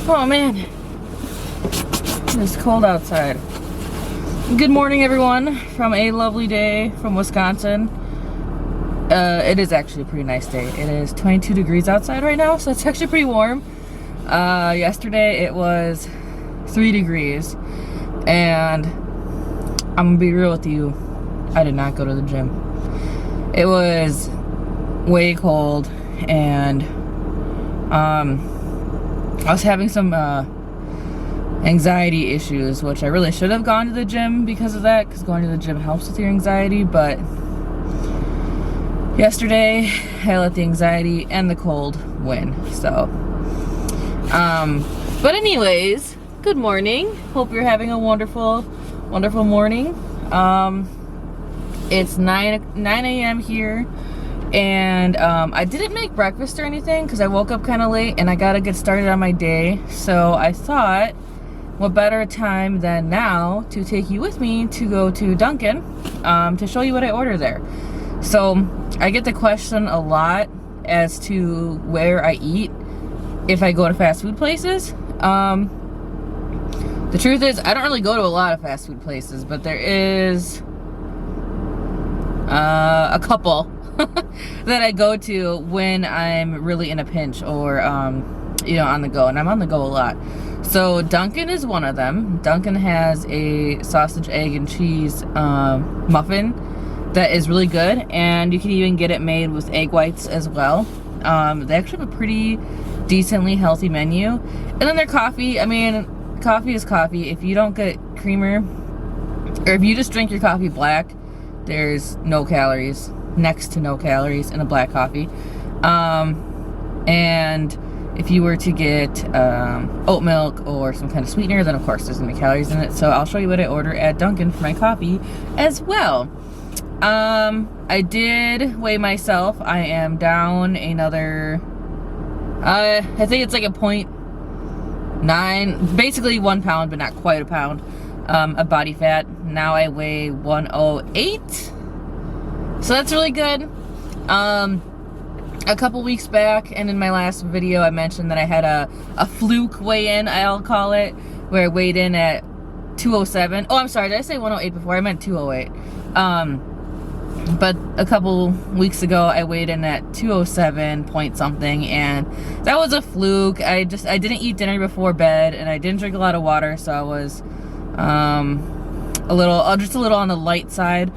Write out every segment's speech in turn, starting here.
Oh man, it's cold outside. Good morning everyone from a lovely day from Wisconsin. It is actually a pretty nice day. It is 22 degrees outside right now, so it's actually pretty warm. Yesterday it was 3 degrees, and I'm gonna be real with you, I did not go to the gym. It was way cold, and I was having some anxiety issues, which I really should have gone to the gym because of that, because going to the gym helps with your anxiety. But yesterday I let the anxiety and the cold win. So but anyways, good morning. Hope you're having a wonderful morning. It's 9 a.m. here, and I didn't make breakfast or anything because I woke up kind of late and I gotta get started on my day. So I thought, what better time than now to take you with me to go to Dunkin' to show you what I order there. So I get the question a lot as to where I eat if I go to fast food places. The truth is, I don't really go to a lot of fast food places, but there is a couple that I go to when I'm really in a pinch or you know, on the go, and I'm on the go a lot. So Dunkin' is one of them. Dunkin' has a sausage, egg, and cheese muffin that is really good, and you can even get it made with egg whites as well. They actually have a pretty decently healthy menu. And then their coffee, I mean, coffee is coffee. If you don't get creamer, or if you just drink your coffee black, there's no calories, next to no calories in a black coffee. And if you were to get oat milk or some kind of sweetener, then of course there's gonna be calories in it. So I'll show you what I order at Dunkin' for my coffee as well. I did weigh myself. I am down another, I think it's like a 0.9, basically 1 pound, but not quite a pound, of body fat. Now I weigh 108, so that's really good. A couple weeks back, and in my last video, I mentioned that I had a fluke weigh-in, I'll call it, where I weighed in at 207. Oh, I'm sorry, did I say 108 before? I meant 208. But a couple weeks ago, I weighed in at 207 point something, and that was a fluke. I didn't eat dinner before bed, and I didn't drink a lot of water, so I was just a little on the light side.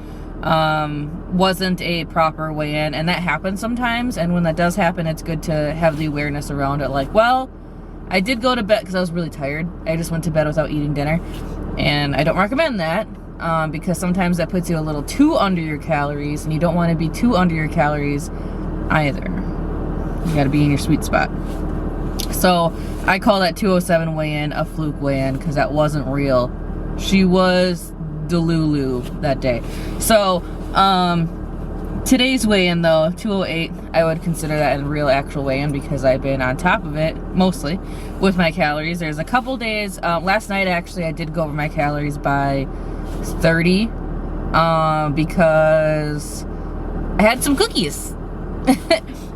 Wasn't a proper weigh-in, and that happens sometimes. And when that does happen, it's good to have the awareness around it, like, well, I did go to bed because I was really tired. I just went to bed without eating dinner, and I don't recommend that. Because sometimes that puts you a little too under your calories, and you don't want to be too under your calories either. You got to be in your sweet spot. So I call that 207 weigh-in a fluke weigh-in because that wasn't real. She was delulu that day. So today's weigh-in though, 208, I would consider that a real actual weigh-in because I've been on top of it mostly with my calories. There's a couple days, last night actually I did go over my calories by 30 because I had some cookies.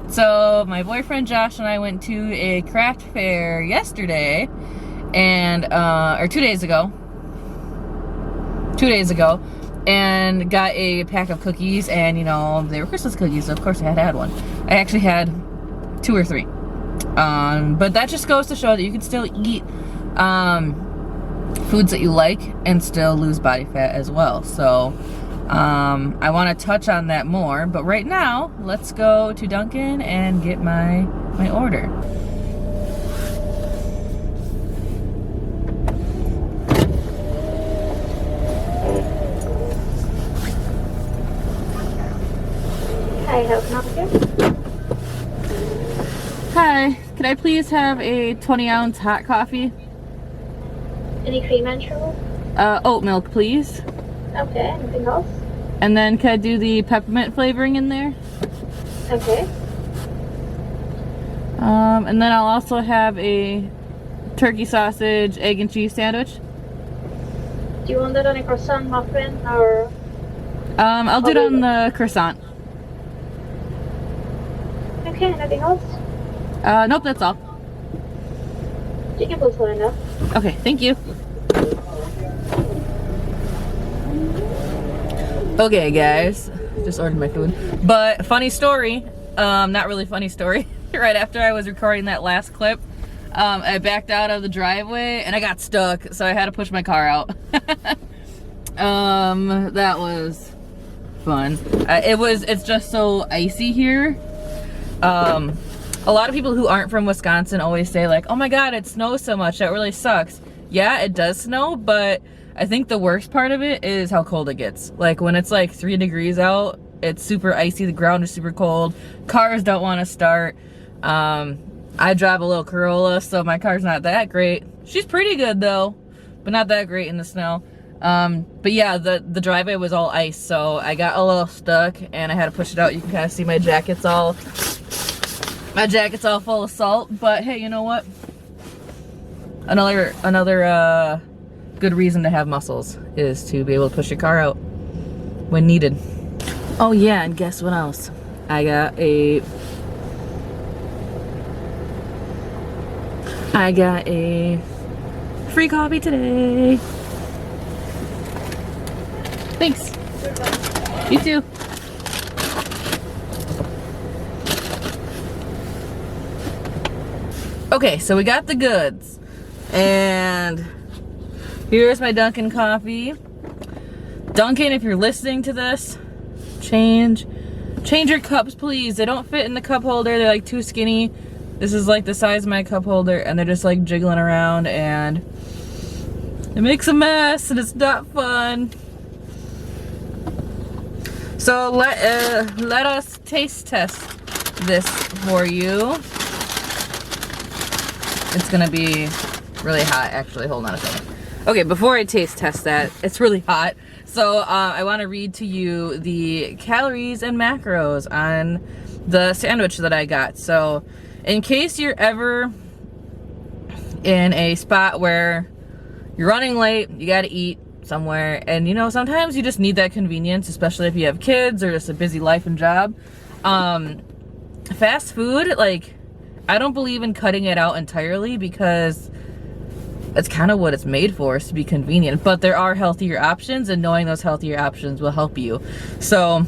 So my boyfriend Josh and I went to a craft fair yesterday, and or 2 days ago, and got a pack of cookies, and you know, they were Christmas cookies, so of course I had to add one. I actually had 2 or 3, but that just goes to show that you can still eat foods that you like and still lose body fat as well. So I want to touch on that more, but right now let's go to Dunkin' and get my order. Hi, how can I help you? Hi, could I please have a 20-ounce hot coffee? Any cream and sugar? Oat milk, please. Okay, anything else? And then could I do the peppermint flavoring in there? Okay. And then I'll also have a turkey sausage, egg and cheese sandwich. Do you want that on a croissant muffin or? I'll do it on the croissant. Okay, anything else? Nope, that's all. You can put one up. Okay, thank you. Okay, guys, just ordered my food. But funny story, not really funny story. Right after I was recording that last clip, I backed out of the driveway and I got stuck, so I had to push my car out. That was fun. It's just so icy here. A lot of people who aren't from Wisconsin always say like, oh my god, it snows so much, that really sucks. Yeah, it does snow, but I think the worst part of it is how cold it gets. Like when it's like 3 degrees out, it's super icy, the ground is super cold, cars don't want to start. I drive a little Corolla, so my car's not that great. She's pretty good though, but not that great in the snow. But yeah, the driveway was all ice, so I got a little stuck and I had to push it out. You can kind of see my jacket's all full of salt, but hey, you know what? Another good reason to have muscles is to be able to push your car out when needed. Oh yeah, and guess what else? I got a free coffee today. Thanks. You too. Okay, so we got the goods. And here's my Dunkin' coffee. Dunkin', if you're listening to this, change your cups, please. They don't fit in the cup holder. They're like too skinny. This is like the size of my cup holder, and they're just like jiggling around, and it makes a mess, and it's not fun. So let us taste test this for you. It's gonna be really hot, actually. Hold on a second. Okay, before I taste test that, it's really hot. So I want to read to you the calories and macros on the sandwich that I got. So in case you're ever in a spot where you're running late, you gotta eat somewhere, and you know, sometimes you just need that convenience, especially if you have kids or just a busy life and job. Fast food, like, I don't believe in cutting it out entirely because it's kind of what it's made for, is to be convenient. But there are healthier options, and knowing those healthier options will help you. So,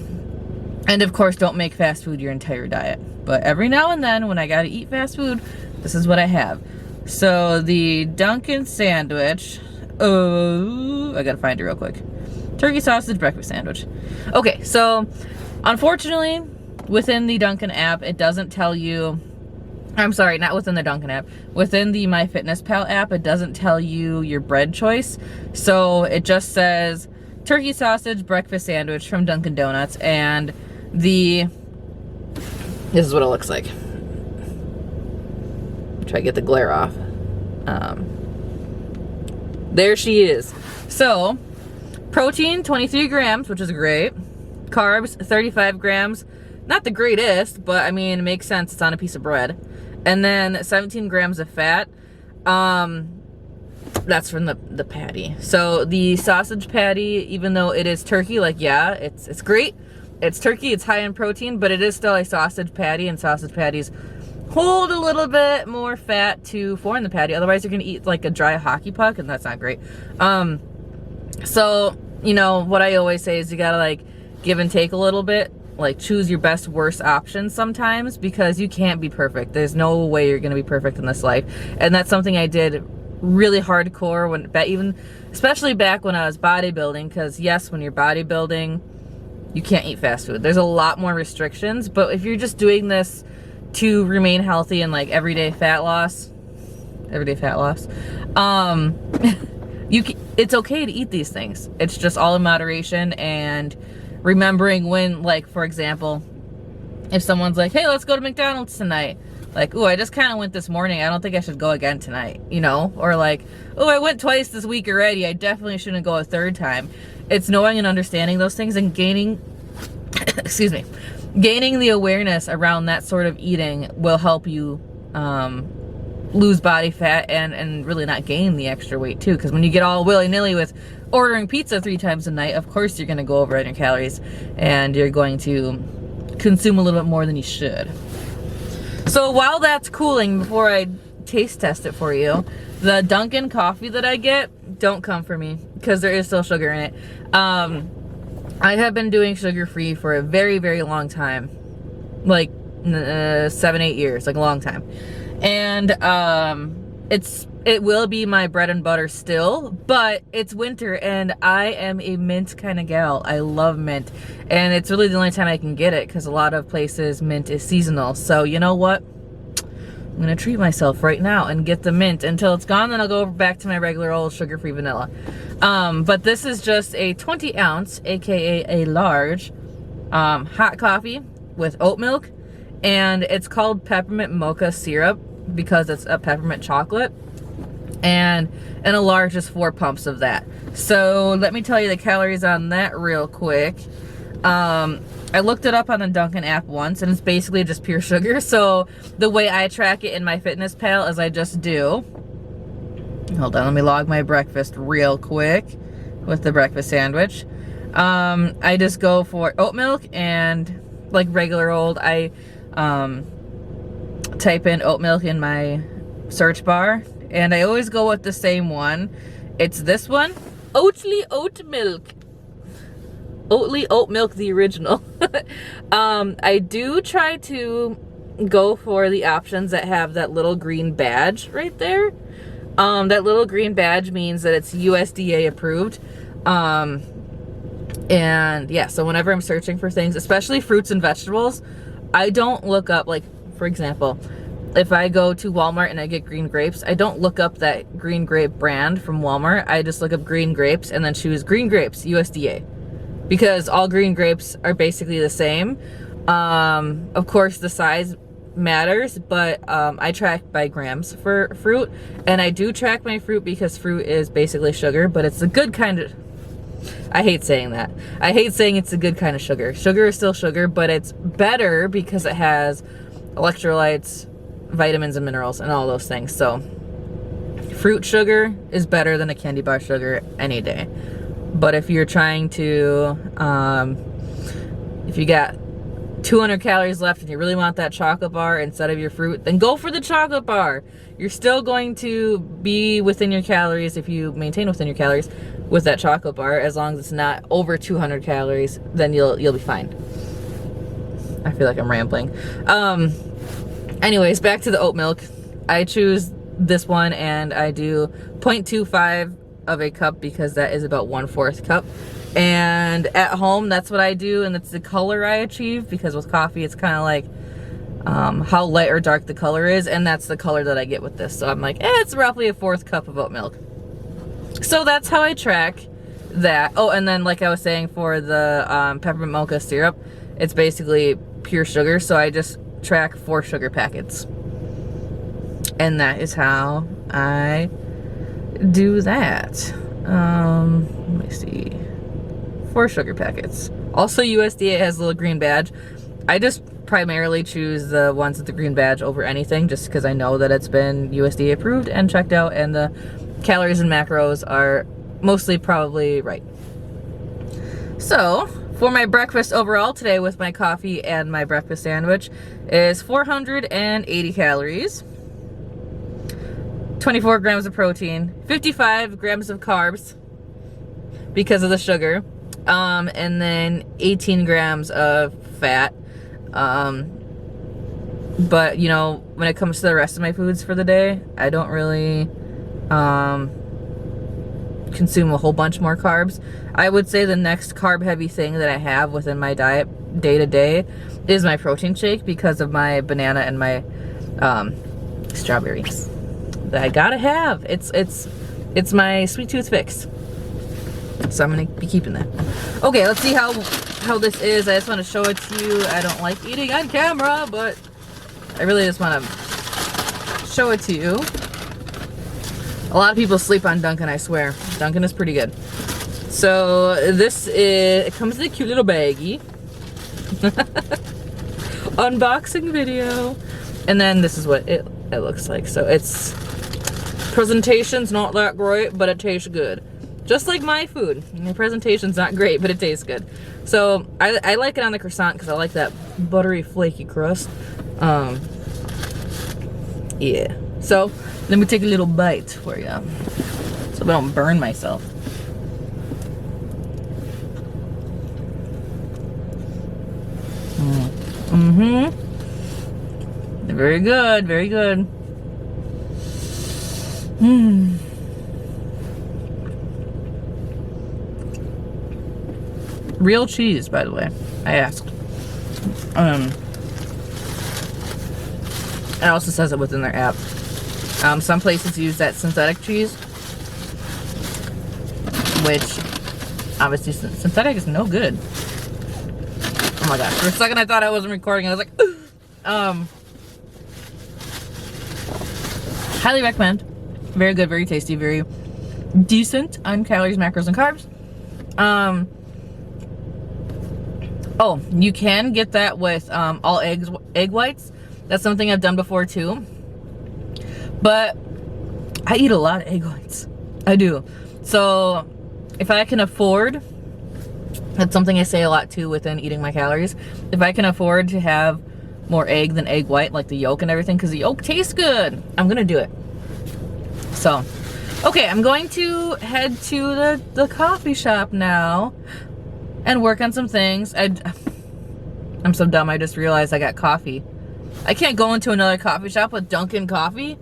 and of course, don't make fast food your entire diet. But every now and then, when I gotta eat fast food, this is what I have. So the Dunkin' sandwich. Oh, I gotta find it real quick. Turkey sausage breakfast sandwich. Okay, so unfortunately, within the Dunkin' app, it doesn't tell you. I'm sorry, not within the Dunkin' app. Within the MyFitnessPal app, it doesn't tell you your bread choice. So it just says turkey sausage breakfast sandwich from Dunkin' Donuts, and this is what it looks like. Try to get the glare off. There she is. So protein 23 grams, which is great. Carbs 35 grams. Not the greatest, but I mean, it makes sense. It's on a piece of bread. And then 17 grams of fat. That's from the patty. So the sausage patty, even though it is turkey, like, yeah, it's great. It's turkey, it's high in protein, but it is still a sausage patty, and sausage patties hold a little bit more fat to form the patty. Otherwise, you're gonna eat like a dry hockey puck, and that's not great. So, you know, what I always say is you gotta like give and take a little bit. Like, choose your best worst options sometimes, because you can't be perfect. There's no way you're gonna be perfect in this life. And that's something I did really hardcore especially back when I was bodybuilding, because yes, when you're bodybuilding, you can't eat fast food. There's a lot more restrictions, but if you're just doing this to remain healthy and like everyday fat loss, it's okay to eat these things. It's just all in moderation, and remembering when, like, for example, if someone's like, hey, let's go to McDonald's tonight. Like, ooh, I just kind of went this morning. I don't think I should go again tonight, you know? Or like, oh, I went twice this week already. I definitely shouldn't go a third time. It's knowing and understanding those things and gaining, excuse me, gaining the awareness around that sort of eating will help you lose body fat and really not gain the extra weight too. Because when you get all willy-nilly with ordering pizza 3 times a night, of course you're going to go over on your calories, and you're going to consume a little bit more than you should. So while that's cooling, before I taste test it for you. The Dunkin' coffee that I get, don't come for me because there is still sugar in it. I have been doing sugar-free for a very, very long time. Like 7-8 years, like a long time. And it will be my bread and butter still, but it's winter and I am a mint kind of gal. I love mint, and it's really the only time I can get it because a lot of places mint is seasonal. So you know what? I'm gonna treat myself right now and get the mint until it's gone, then I'll go back to my regular old sugar-free vanilla. But this is just a 20 ounce, aka a large, hot coffee with oat milk, and it's called peppermint mocha syrup because it's a peppermint chocolate, and in a large is 4 pumps of that. So let me tell you the calories on that real quick. I looked it up on the Dunkin' app once, and it's basically just pure sugar. So the way I track it in my Fitness Pal is I just do, hold on, let me log my breakfast real quick with the breakfast sandwich. I just go for oat milk and like regular old, I type in oat milk in my search bar, and I always go with the same one. It's this one, Oatly Oat Milk. Oatly Oat Milk, the original. I do try to go for the options that have that little green badge right there. That little green badge means that it's USDA approved. And yeah, so whenever I'm searching for things, especially fruits and vegetables, I don't look up, like, for example, if I go to Walmart and I get green grapes, I don't look up that green grape brand from Walmart. I just look up green grapes and then choose green grapes, USDA. Because all green grapes are basically the same. Of course, the size matters, but I track by grams for fruit. And I do track my fruit because fruit is basically sugar, but it's a good kind of... I hate saying that. I hate saying it's a good kind of sugar. Sugar is still sugar, but it's better because it has electrolytes, vitamins, and minerals, and all those things. So fruit sugar is better than a candy bar sugar any day. But if you're trying to, if you got 200 calories left and you really want that chocolate bar instead of your fruit, then go for the chocolate bar. You're still going to be within your calories if you maintain within your calories with that chocolate bar. As long as it's not over 200 calories, then you'll be fine. I feel like I'm rambling. Anyways, back to the oat milk. I choose this one and I do 0.25 of a cup because that is about 1/4 cup. And at home, that's what I do, and it's the color I achieve, because with coffee it's kind of like how light or dark the color is, and that's the color that I get with this. So I'm like, it's roughly a 1/4 cup of oat milk. So that's how I track that. Oh, and then like I was saying, for the peppermint mocha syrup, it's basically pure sugar, so I just track 4 sugar packets. And that is how I do that. Let me see. 4 sugar packets. Also, USDA has a little green badge. I just primarily choose the ones with the green badge over anything, just because I know that it's been USDA approved and checked out, and the calories and macros are mostly probably right. So for my breakfast overall today, with my coffee and my breakfast sandwich, is 480 calories, 24 grams of protein, 55 grams of carbs because of the sugar, and then 18 grams of fat. But you know, when it comes to the rest of my foods for the day, I don't really consume a whole bunch more carbs. I would say the next carb heavy thing that I have within my diet day to day is my protein shake, because of my banana and my strawberries that I gotta have. It's my sweet tooth fix. So I'm gonna be keeping that. Okay, let's see how this is. I just want to show it to you. I don't like eating on camera, but I really just want to show it to you. A lot of people sleep on Dunkin', I swear. Dunkin' is pretty good. So this is, it comes in a cute little baggie. Unboxing video. And then this is what it looks like. So it's, presentation's not that great, but it tastes good. Just like my food. My presentation's not great, but it tastes good. So I like it on the croissant because I like that buttery, flaky crust. Yeah. So let me take a little bite for you so I don't burn myself. Very good, very good. Real cheese, by the way. I asked. It also says it within their app. Some places use that synthetic cheese, which obviously synthetic is no good. Oh my gosh! For a second, I thought I wasn't recording. I was like, highly recommend. Very good, very tasty, very decent on calories, macros, and carbs. Oh, you can get that with all egg whites. That's something I've done before too. But I eat a lot of egg whites. I do. So if I can afford, that's something I say a lot too within eating my calories. If I can afford to have more egg than egg white, like the yolk and everything, because the yolk tastes good, I'm gonna do it. So, okay, I'm going to head to the coffee shop now and work on some things. I'm so dumb, I just realized I got coffee. I can't go into another coffee shop with Dunkin' coffee.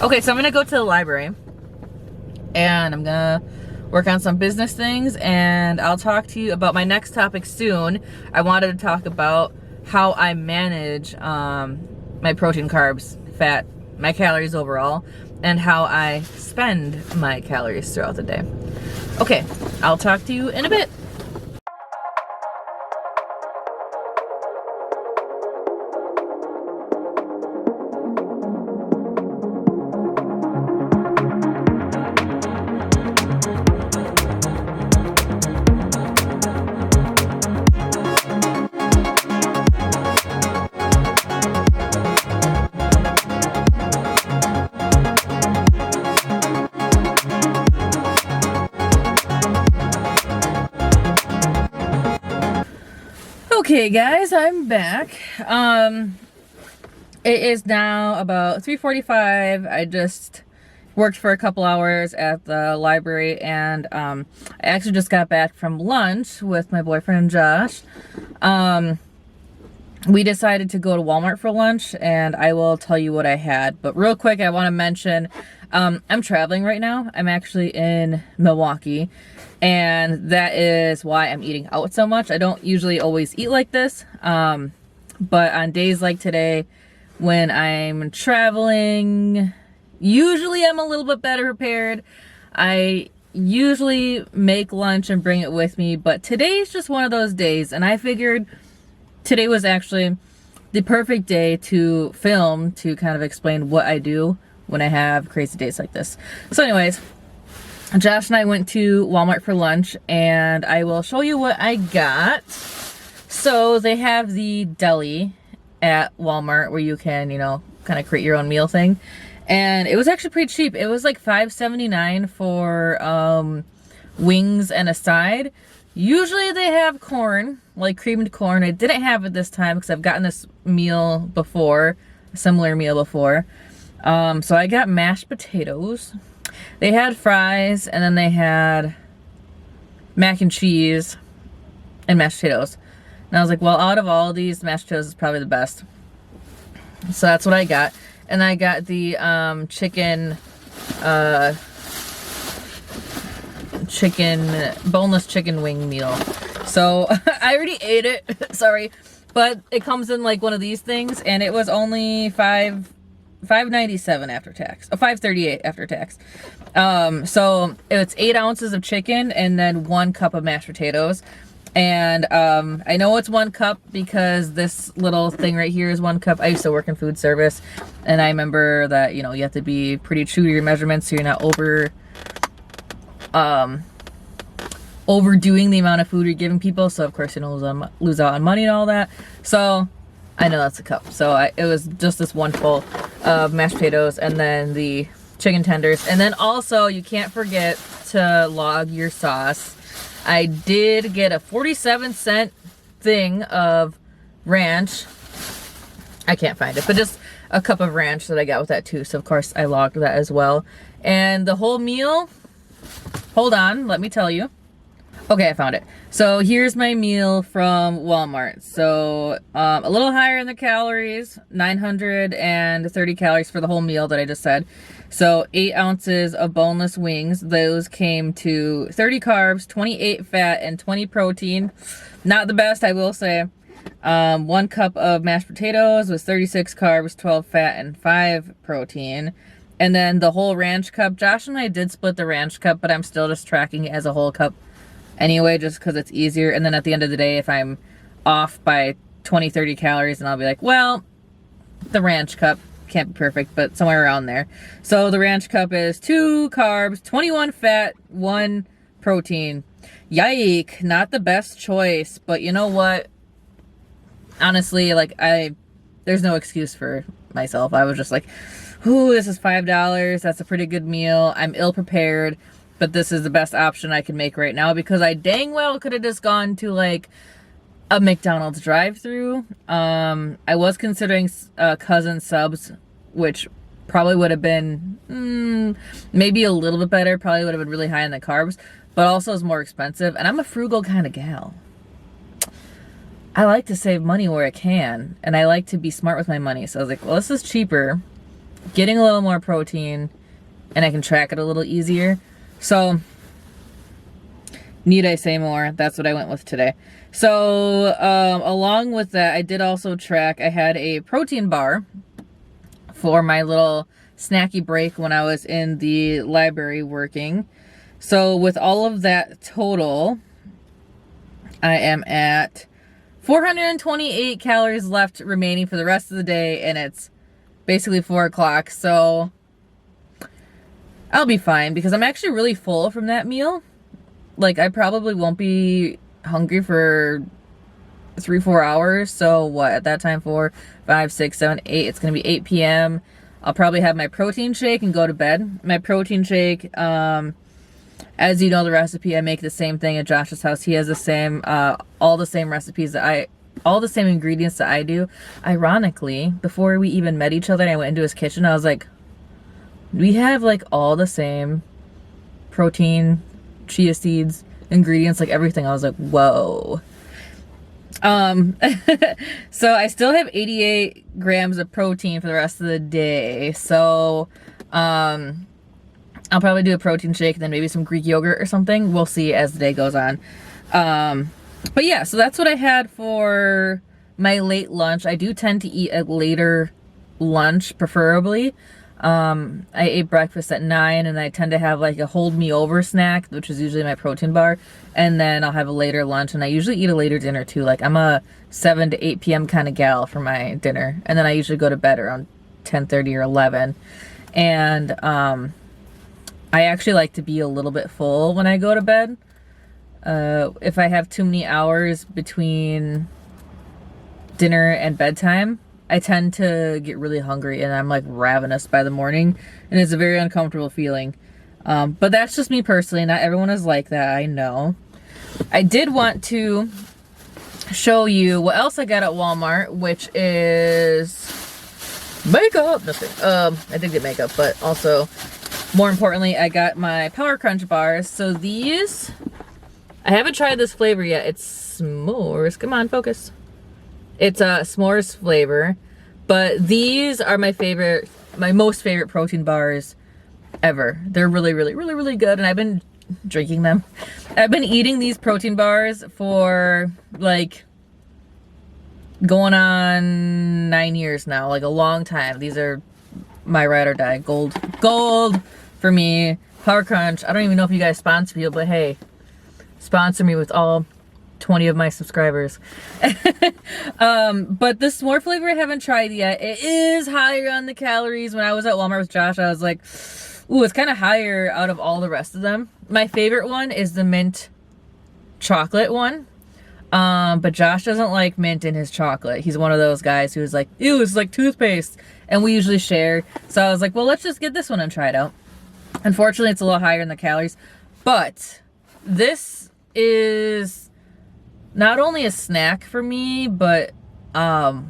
Okay, so I'm gonna go to the library and I'm gonna work on some business things, and I'll talk to you about my next topic soon. I wanted to talk about how I manage my protein, carbs, fat, my calories overall, and how I spend my calories throughout the day. Okay, I'll talk to you in a bit. Okay guys, I'm back. It is now about 3:45. I just worked for a couple hours at the library, and I actually just got back from lunch with my boyfriend Josh. We decided to go to Walmart for lunch, and I will tell you what I had. But real quick, I want to mention I'm traveling right now. I'm actually in Milwaukee, and that is why I'm eating out so much. I don't usually always eat like this, but on days like today when I'm traveling, usually I'm a little bit better prepared. I usually make lunch and bring it with me, but today's just one of those days, and I figured today was actually the perfect day to film, to kind of explain what I do when I have crazy days like this. So anyways, Josh and I went to Walmart for lunch, and I will show you what I got. So they have the deli at Walmart where you can, you know, kind of create your own meal thing. And it was actually pretty cheap. It was like $5.79 for wings and a side. Usually they have corn, like creamed corn. I didn't have it this time because I've gotten this meal before, a similar meal before. So I got mashed potatoes. They had fries, and then they had mac and cheese and mashed potatoes. And I was like, well, out of all these, mashed potatoes is probably the best. So that's what I got. And I got the boneless chicken wing meal. So I already ate it, sorry, but it comes in like one of these things, and it was only $5.97 after tax. Oh, $5.38 after tax. So it's 8 ounces of chicken and then 1 cup of mashed potatoes. And I know it's 1 cup because this little thing right here is 1 cup. I used to work in food service, and I remember that, you know, you have to be pretty true to your measurements so you're not overdoing the amount of food you're giving people. So of course you don't lose out on money and all that. So I know that's a cup. So it was just this 1 full of mashed potatoes, and then the chicken tenders. And then also, you can't forget to log your sauce. I did get a 47-cent thing of ranch. I can't find it, but just a cup of ranch that I got with that too. So of course I logged that as well. And the whole meal, hold on, let me tell you. Okay, I found it. So here's my meal from Walmart. So a little higher in the calories, 930 calories for the whole meal that I just said. So 8 ounces of boneless wings. Those came to 30 carbs, 28 fat, and 20 protein. Not the best, I will say. 1 cup of mashed potatoes was 36 carbs, 12 fat, and 5 protein. And then the whole ranch cup. Josh and I did split the ranch cup, but I'm still just tracking it as a whole cup anyway, just because it's easier. And then at the end of the day, if I'm off by 20, 30 calories, then I'll be like, well, the ranch cup can't be perfect, but somewhere around there. So the ranch cup is 2 carbs, 21 fat, 1 protein. Yike, not the best choice, but you know what? Honestly, like there's no excuse for myself. I was just like, ooh, this is $5. That's a pretty good meal. I'm ill prepared. But this is the best option I can make right now because I dang well could have just gone to like a McDonald's drive-thru. I was considering cousin subs, which probably would have been maybe a little bit better. Probably would have been really high in the carbs, but also is more expensive. And I'm a frugal kind of gal. I like to save money where I can, and I like to be smart with my money. So I was like, well, this is cheaper, getting a little more protein, and I can track it a little easier. So, need I say more? That's what I went with today. So, along with that, I did also track, I had a protein bar for my little snacky break when I was in the library working. So, with all of that total, I am at 428 calories left remaining for the rest of the day, and it's basically 4 o'clock. So, I'll be fine because I'm actually really full from that meal. Like, I probably won't be hungry for 3-4 hours. So what, at that time, 4, 5, 6, 7, 8, it's gonna be 8 p.m. I'll probably have my protein shake and go to bed. My protein shake, as you know the recipe, I make the same thing at Josh's house. He has the same, all the same recipes that all the same ingredients that I do. Ironically, before we even met each other and I went into his kitchen, I was like, we have like all the same protein, chia seeds, ingredients, like everything. I was like, whoa. So I still have 88 grams of protein for the rest of the day. So, I'll probably do a protein shake and then maybe some Greek yogurt or something. We'll see as the day goes on. But yeah, so that's what I had for my late lunch. I do tend to eat a later lunch, preferably. I ate breakfast at 9 and I tend to have like a hold me over snack, which is usually my protein bar. And then I'll have a later lunch and I usually eat a later dinner too. Like I'm a 7 to 8 p.m. kind of gal for my dinner. And then I usually go to bed around 10:30 or 11. And, I actually like to be a little bit full when I go to bed. If I have too many hours between dinner and bedtime, I tend to get really hungry and I'm like ravenous by the morning and it's a very uncomfortable feeling. But that's just me personally. Not everyone is like that, I know. I did want to show you what else I got at Walmart, which is makeup. Nothing. I did get makeup, but also more importantly, I got my Power Crunch bars. So these, I haven't tried this flavor yet. It's s'mores. Come on, focus. It's a s'mores flavor, but these are my favorite, my most favorite protein bars ever. They're really, really, really, really good, and I've been drinking them. I've been eating these protein bars for like going on 9 years now, like a long time. These are my ride or die, gold for me. Power Crunch. I don't even know if you guys sponsor me, but hey, sponsor me with all 20 of my subscribers. But the s'more flavor I haven't tried yet. It is higher on the calories. When I was at Walmart with Josh, I was like, ooh, it's kind of higher out of all the rest of them. My favorite one is the mint chocolate one. But Josh doesn't like mint in his chocolate. He's one of those guys who's like, ew, it's like toothpaste. And we usually share. So I was like, well, let's just get this one and try it out. Unfortunately, it's a little higher in the calories. But this is not only a snack for me, but a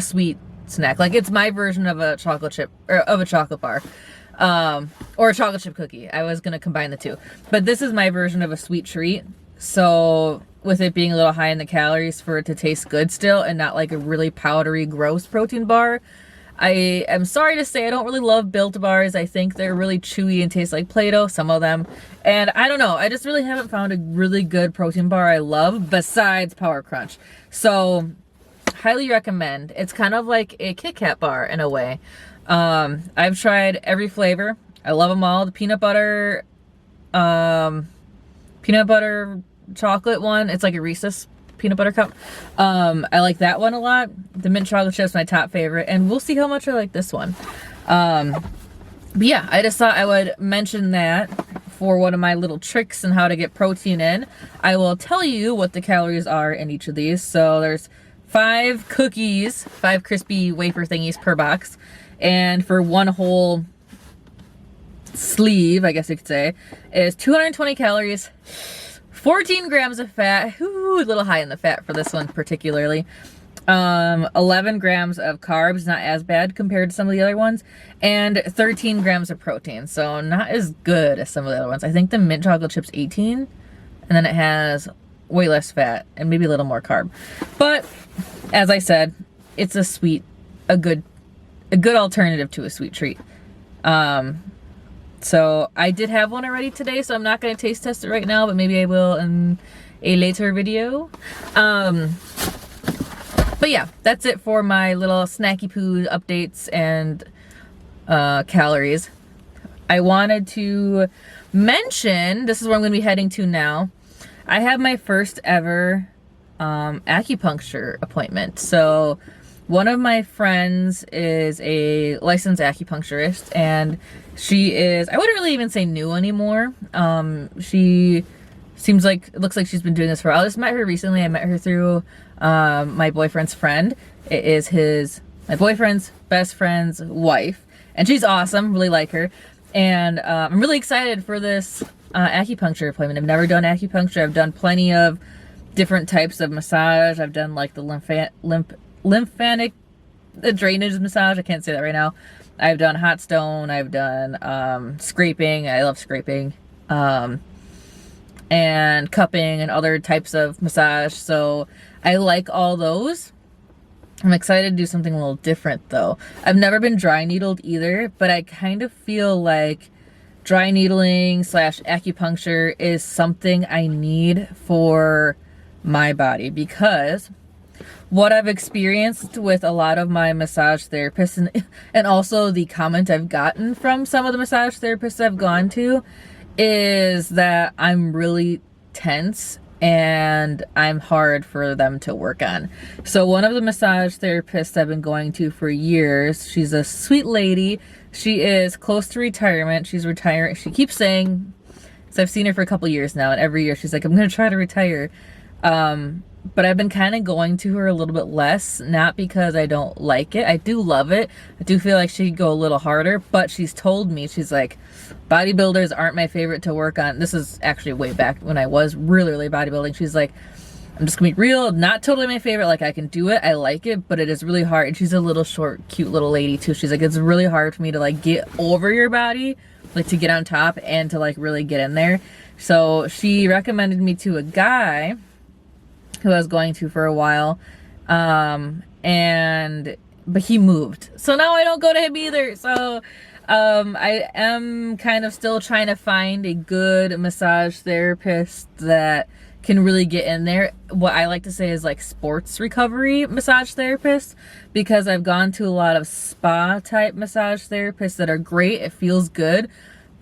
sweet snack. Like it's my version of a chocolate chip or of a chocolate bar. Or a chocolate chip cookie. I was gonna combine the two. But this is my version of a sweet treat. So with it being a little high in the calories for it to taste good still and not like a really powdery, gross protein bar. I am sorry to say I don't really love Built bars. I think they're really chewy and taste like Play-Doh, some of them. And I don't know, I just really haven't found a really good protein bar I love besides Power Crunch. So highly recommend. It's kind of like a Kit Kat bar in a way. I've tried every flavor. I love them all. The peanut butter chocolate one. It's like a Reese's peanut butter cup. I like that one a lot. The mint chocolate chip's my top favorite, and we'll see how much I like this one. But yeah, I just thought I would mention that for one of my little tricks and how to get protein in. I will tell you what the calories are in each of these. So there's 5 cookies, 5 crispy wafer thingies per box. And for one whole sleeve, I guess you could say, is 220 calories, 14 grams of fat. Ooh, a little high in the fat for this one particularly. 11 grams of carbs, not as bad compared to some of the other ones, and 13 grams of protein. So not as good as some of the other ones. I think the mint chocolate chip's 18, and then it has way less fat and maybe a little more carb. But as I said, it's a good alternative to a sweet treat. So I did have one already today, so I'm not going to taste test it right now, but maybe I will in a later video. But yeah, that's it for my little snacky poo updates and calories. I wanted to mention, this is where I'm going to be heading to now. I have my first ever acupuncture appointment. So one of my friends is a licensed acupuncturist, and she is, I wouldn't really even say new anymore. She seems like, it looks like she's been doing this for a while. I just met her recently. I met her through my boyfriend's friend. It is my boyfriend's best friend's wife, and she's awesome, really like her. And I'm really excited for this acupuncture appointment. I've never done acupuncture. I've done plenty of different types of massage. I've done like the lymphatic drainage massage. I can't say that right now. I've done hot stone. I've done scraping. I love scraping. And cupping and other types of massage. So I like all those. I'm excited to do something a little different though. I've never been dry needled either, but I kind of feel like dry needling / acupuncture is something I need for my body, because what I've experienced with a lot of my massage therapists and also the comment I've gotten from some of the massage therapists I've gone to is that I'm really tense and I'm hard for them to work on. So one of the massage therapists I've been going to for years, she's a sweet lady. She is close to retirement. She's retiring. She keeps saying, so I've seen her for a couple years now, and every year she's like, I'm going to try to retire. But I've been kind of going to her a little bit less, not because I don't like it. I do love it. I do feel like she could go a little harder, but she's told me, she's like, bodybuilders aren't my favorite to work on. This is actually way back when I was really bodybuilding. She's like, I'm just gonna be real, not totally my favorite. Like, I can do it, I like it, but it is really hard. And she's a little short, cute little lady too. She's like, it's really hard for me to like get over your body, like to get on top and to like really get in there. So she recommended me to a guy who I was going to for a while, but he moved, so now I don't go to him either. So I am kind of still trying to find a good massage therapist that can really get in there. What I like to say is like sports recovery massage therapist, because I've gone to a lot of spa type massage therapists that are great. It feels good.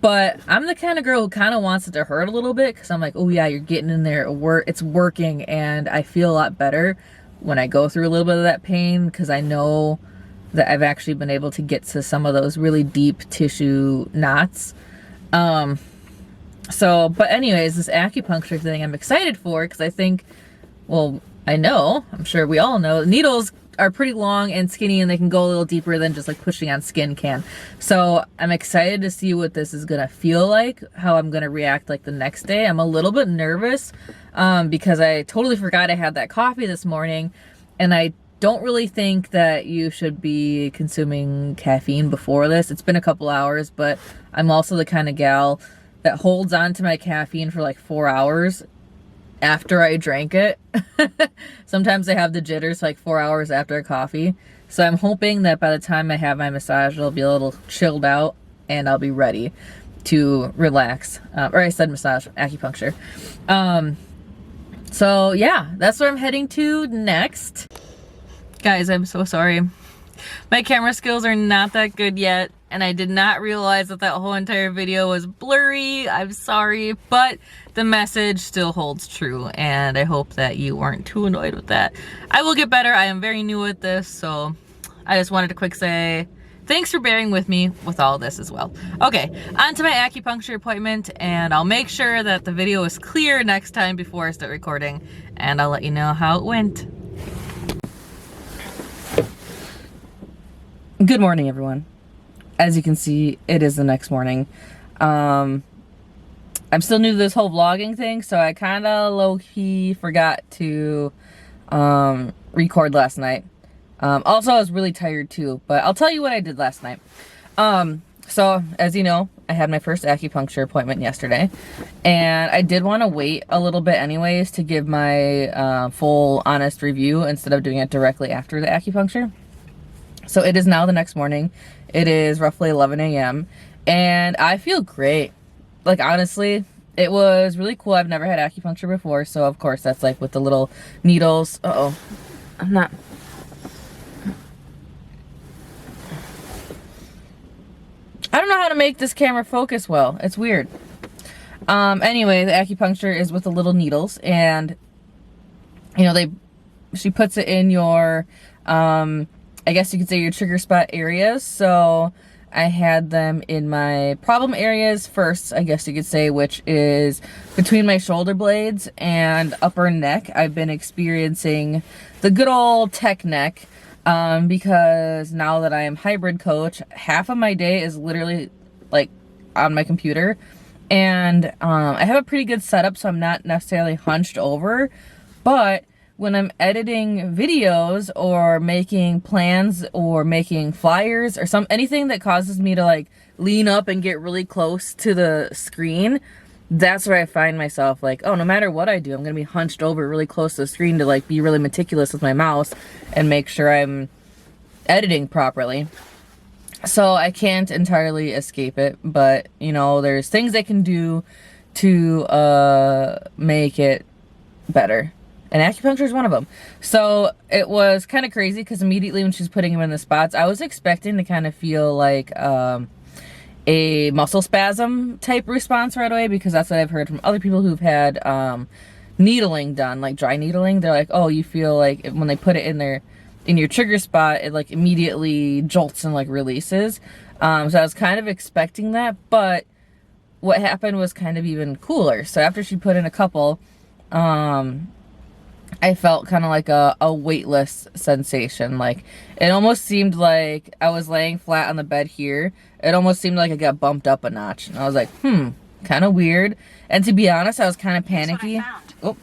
But I'm the kind of girl who kind of wants it to hurt a little bit, because I'm like, oh yeah, you're getting in there, it's working, and I feel a lot better when I go through a little bit of that pain, because I know that I've actually been able to get to some of those really deep tissue knots. But anyways, this acupuncture thing I'm excited for, because I think, well, I'm sure we all know, needles are pretty long and skinny, and they can go a little deeper than just like pushing on skin can. So I'm excited to see what this is gonna feel like, how I'm gonna react like the next day. I'm a little bit nervous because I totally forgot I had that coffee this morning, and I don't really think that you should be consuming caffeine before this. It's been a couple hours, but I'm also the kind of gal that holds on to my caffeine for like 4 hours after I drank it. Sometimes I have the jitters like 4 hours after a coffee. So I'm hoping that by the time I have my massage, it'll be a little chilled out and I'll be ready to relax. Or I said massage, acupuncture. So yeah, that's where I'm heading to next. Guys, I'm so sorry. My camera skills are not that good yet, and I did not realize that that whole entire video was blurry. I'm sorry, but the message still holds true, and I hope that you weren't too annoyed with that. I will get better. I am very new at this, so I just wanted to quick say thanks for bearing with me with all this as well. Okay, on to my acupuncture appointment, and I'll make sure that the video is clear next time before I start recording, and I'll let you know how it went. Good morning, everyone. As you can see, it is the next morning. I'm still new to this whole vlogging thing, so I kind of low-key forgot to record last night. Also, I was really tired too, but I'll tell you what I did last night. So, as you know, I had my first acupuncture appointment yesterday, and I did want to wait a little bit anyways to give my full, honest review instead of doing it directly after the acupuncture. So it is now the next morning. It is roughly 11 a.m. and I feel great. Like, honestly, it was really cool. I've never had acupuncture before, so of course that's like with the little needles. Uh-oh. I don't know how to make this camera focus well. It's weird. Anyway, the acupuncture is with the little needles, and you know, she puts it in your I guess you could say your trigger spot areas. So I had them in my problem areas first, I guess you could say, which is between my shoulder blades and upper neck. I've been experiencing the good old tech neck because now that I am hybrid coach, half of my day is literally like on my computer, and I have a pretty good setup, so I'm not necessarily hunched over, but when I'm editing videos or making plans or making flyers or anything that causes me to like lean up and get really close to the screen, that's where I find myself like, oh, no matter what I do, I'm gonna be hunched over really close to the screen to like be really meticulous with my mouse and make sure I'm editing properly. So I can't entirely escape it, but you know, there's things I can do to make it better. And acupuncture is one of them. So it was kind of crazy because immediately when she's putting him in the spots, I was expecting to kind of feel like a muscle spasm type response right away, because that's what I've heard from other people who've had needling done, like dry needling. They're like, oh, you feel like when they put it in your trigger spot, it like immediately jolts and like releases. So I was kind of expecting that, but what happened was kind of even cooler. So after she put in a couple, I felt kind of like a weightless sensation. Like, it almost seemed like I was laying flat on the bed here. It almost seemed like I got bumped up a notch. And I was like, kind of weird. And to be honest, I was kind of panicky. Oh.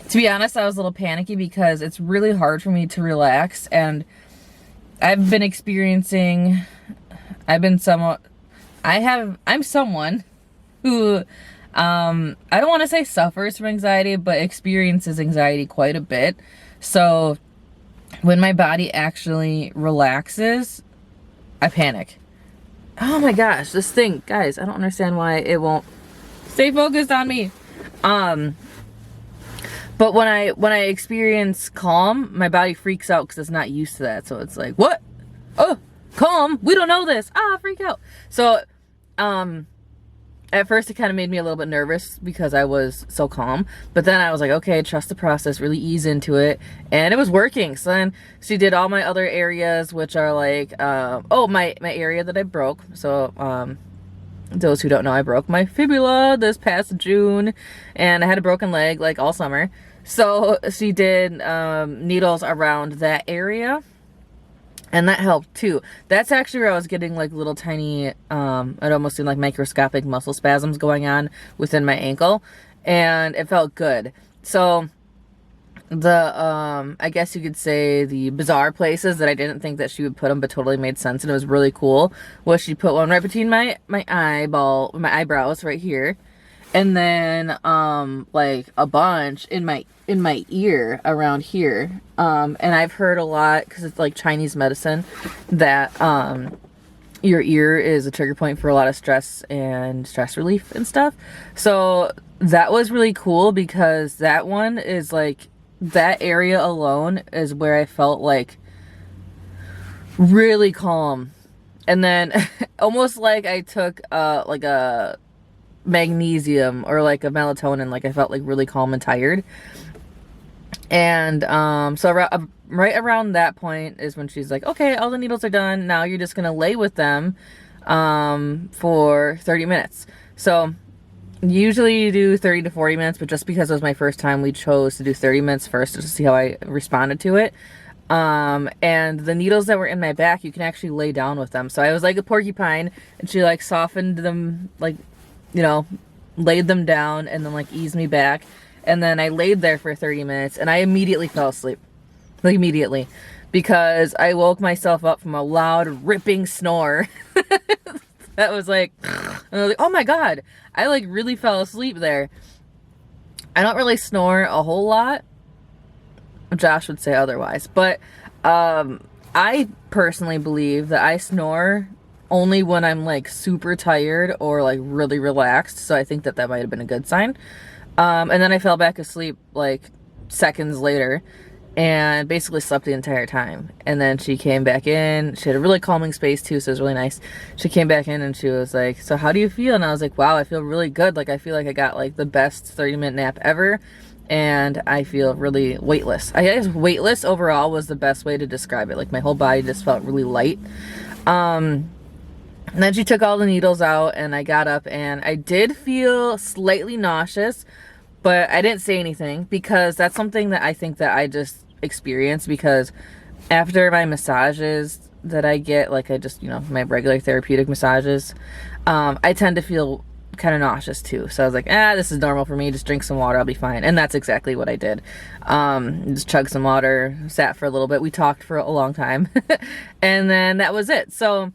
To be honest, I was a little panicky because it's really hard for me to relax. And I'm someone who I don't want to say suffers from anxiety, but experiences anxiety quite a bit. So when my body actually relaxes, I panic. Oh my gosh, this thing, guys, I don't understand why it won't stay focused on me. But when I experience calm, my body freaks out because it's not used to that. So it's like, what? Oh, calm? We don't know this. Freak out. So, at first it kind of made me a little bit nervous because I was so calm, but then I was like, okay, trust the process, really ease into it, and it was working. So then she did all my other areas, which are like, my area that I broke. So, those who don't know, I broke my fibula this past June, and I had a broken leg like all summer. So she did needles around that area, and that helped too. That's actually where I was getting like little tiny, it almost seemed like microscopic muscle spasms going on within my ankle, and it felt good. So I guess you could say the bizarre places that I didn't think that she would put them, but totally made sense, and it was really cool, was she put one right between my eyebrows right here, and then like a bunch in my ear around here. And I've heard a lot, because it's like Chinese medicine, that your ear is a trigger point for a lot of stress and stress relief and stuff. So that was really cool, because that one is like, that area alone is where I felt like really calm. And then almost like I took like a magnesium or like a melatonin, like I felt like really calm and tired. And so right around that point is when she's like, okay, all the needles are done, now you're just gonna lay with them for 30 minutes. So usually you do 30 to 40 minutes, but just because it was my first time, we chose to do 30 minutes first just to see how I responded to it. And the needles that were in my back, you can actually lay down with them. So I was like a porcupine, and she like softened them, like, you know, laid them down and then like eased me back. And then I laid there for 30 minutes and I immediately fell asleep. Like immediately. Because I woke myself up from a loud ripping snore. That was like, and I was like, oh my God, I like really fell asleep there. I don't really snore a whole lot. Josh would say otherwise, but I personally believe that I snore only when I'm like super tired or like really relaxed. So I think that that might have been a good sign. And then I fell back asleep like seconds later and basically slept the entire time. And then she came back in. She had a really calming space too, so it was really nice. She came back in and she was like, so how do you feel? And I was like, wow, I feel really good. Like I feel like I got like the best 30-minute nap ever. And I feel really weightless. I guess weightless overall was the best way to describe it. Like my whole body just felt really light. And then she took all the needles out and I got up and I did feel slightly nauseous, but I didn't say anything because that's something that I think that I just experience, because after my massages that I get, like I just, you know, my regular therapeutic massages, I tend to feel kind of nauseous too. So I was like, this is normal for me. Just drink some water, I'll be fine. And that's exactly what I did. Just chugged some water, sat for a little bit. We talked for a long time. And then that was it. So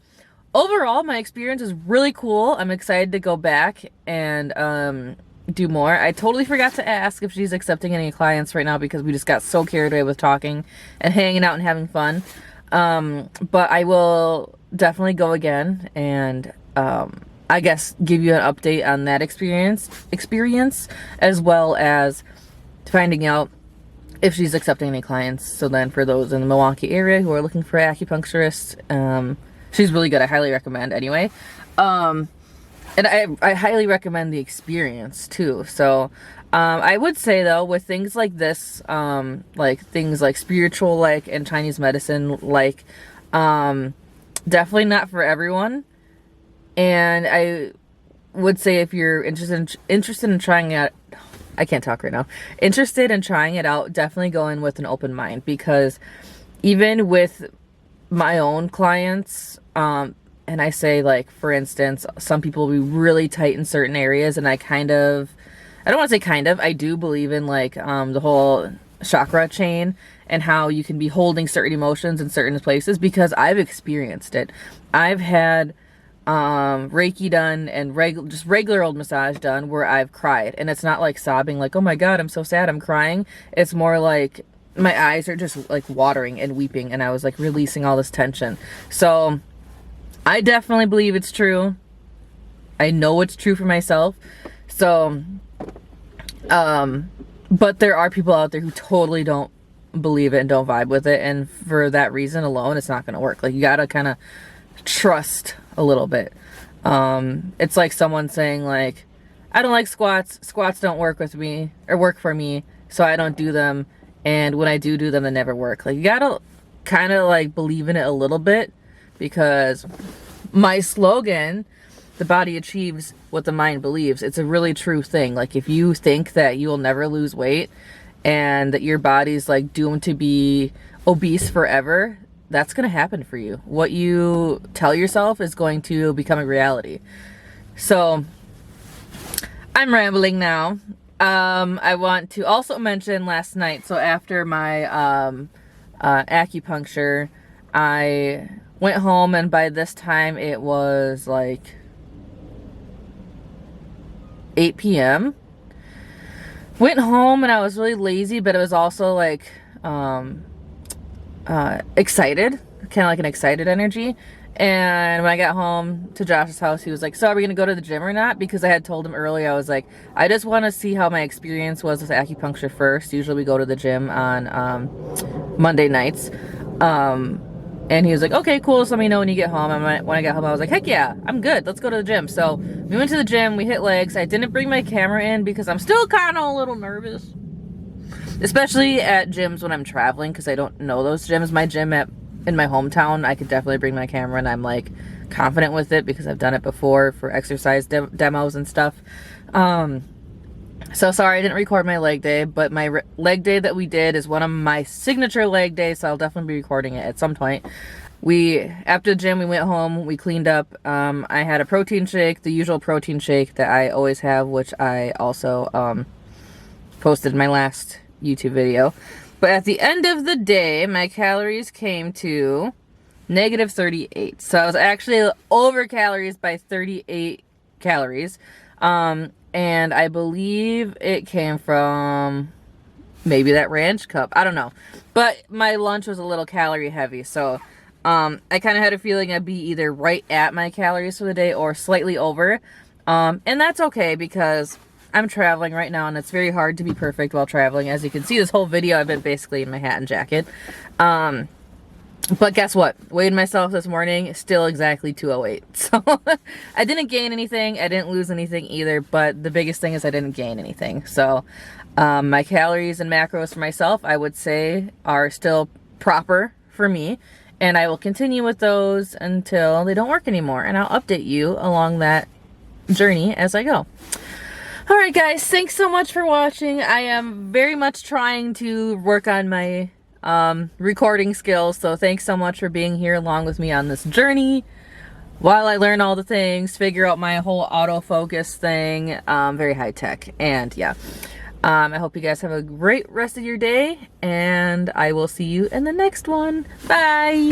overall, my experience is really cool. I'm excited to go back and do more. I totally forgot to ask if she's accepting any clients right now because we just got so carried away with talking and hanging out and having fun. But I will definitely go again and I guess give you an update on that experience as well as finding out if she's accepting any clients. So then for those in the Milwaukee area who are looking for an acupuncturist, she's really good. I highly recommend anyway. And I highly recommend the experience too. So I would say though, with things like this, like things like spiritual like and Chinese medicine, like definitely not for everyone. And I would say if you're interested in trying it, I can't talk right now. Interested in trying it out, definitely go in with an open mind, because even with my own clients, and I say like, for instance, some people will be really tight in certain areas, and I don't want to say kind of, I do believe in like the whole chakra chain and how you can be holding certain emotions in certain places, because I've experienced it. I've had Reiki done and just regular old massage done where I've cried, and it's not like sobbing like, oh my God, I'm so sad, I'm crying. It's more like my eyes are just like watering and weeping, and I was like releasing all this tension. So I definitely believe it's true. I know it's true for myself. So but there are people out there who totally don't believe it and don't vibe with it, and for that reason alone it's not going to work. Like you gotta kind of trust a little bit. It's like someone saying like, I don't like squats don't work with me or work for me, so I don't do them, and when I do them, they never work. Like you gotta kind of like believe in it a little bit, because my slogan, the body achieves what the mind believes, it's a really true thing. Like if you think that you will never lose weight and that your body's like doomed to be obese forever, that's going to happen for you. What you tell yourself is going to become a reality. So I'm rambling now. I want to also mention last night, so after my acupuncture, I went home, and by this time it was like 8 p.m. Went home and I was really lazy, but it was also like excited, kind of like an excited energy. And when I got home to Josh's house, he was like, so are we gonna go to the gym or not? Because I had told him earlier, I was like, I just want to see how my experience was with acupuncture first. Usually we go to the gym on Monday nights. And he was like, okay, cool, just let me know when you get home. And when I got home, I was like, heck yeah, I'm good, let's go to the gym. So we went to the gym, we hit legs. I didn't bring my camera in because I'm still kind of a little nervous, especially at gyms when I'm traveling, because I don't know those gyms. My gym in my hometown, I could definitely bring my camera, and I'm like confident with it because I've done it before for exercise demos and stuff. So sorry I didn't record my leg day, but my leg day that we did is one of my signature leg days, so I'll definitely be recording it at some point. After the gym, we went home, we cleaned up. I had a protein shake, the usual protein shake that I always have, which I also posted in my last YouTube video. But at the end of the day, my calories came to negative 38. So I was actually over calories by 38 calories. And I believe it came from maybe that ranch cup. I don't know. But my lunch was a little calorie heavy. So I kind of had a feeling I'd be either right at my calories for the day or slightly over. And that's okay because I'm traveling right now, and it's very hard to be perfect while traveling. As you can see, this whole video I've been basically in my hat and jacket. But guess what? Weighed myself this morning, still exactly 208. So I didn't gain anything. I didn't lose anything either. But the biggest thing is I didn't gain anything. So my calories and macros for myself, I would say, are still proper for me. And I will continue with those until they don't work anymore. And I'll update you along that journey as I go. Alright guys, thanks so much for watching. I am very much trying to work on my recording skills, so thanks so much for being here along with me on this journey while I learn all the things, figure out my whole autofocus thing. Very high tech. And yeah, I hope you guys have a great rest of your day, and I will see you in the next one. Bye!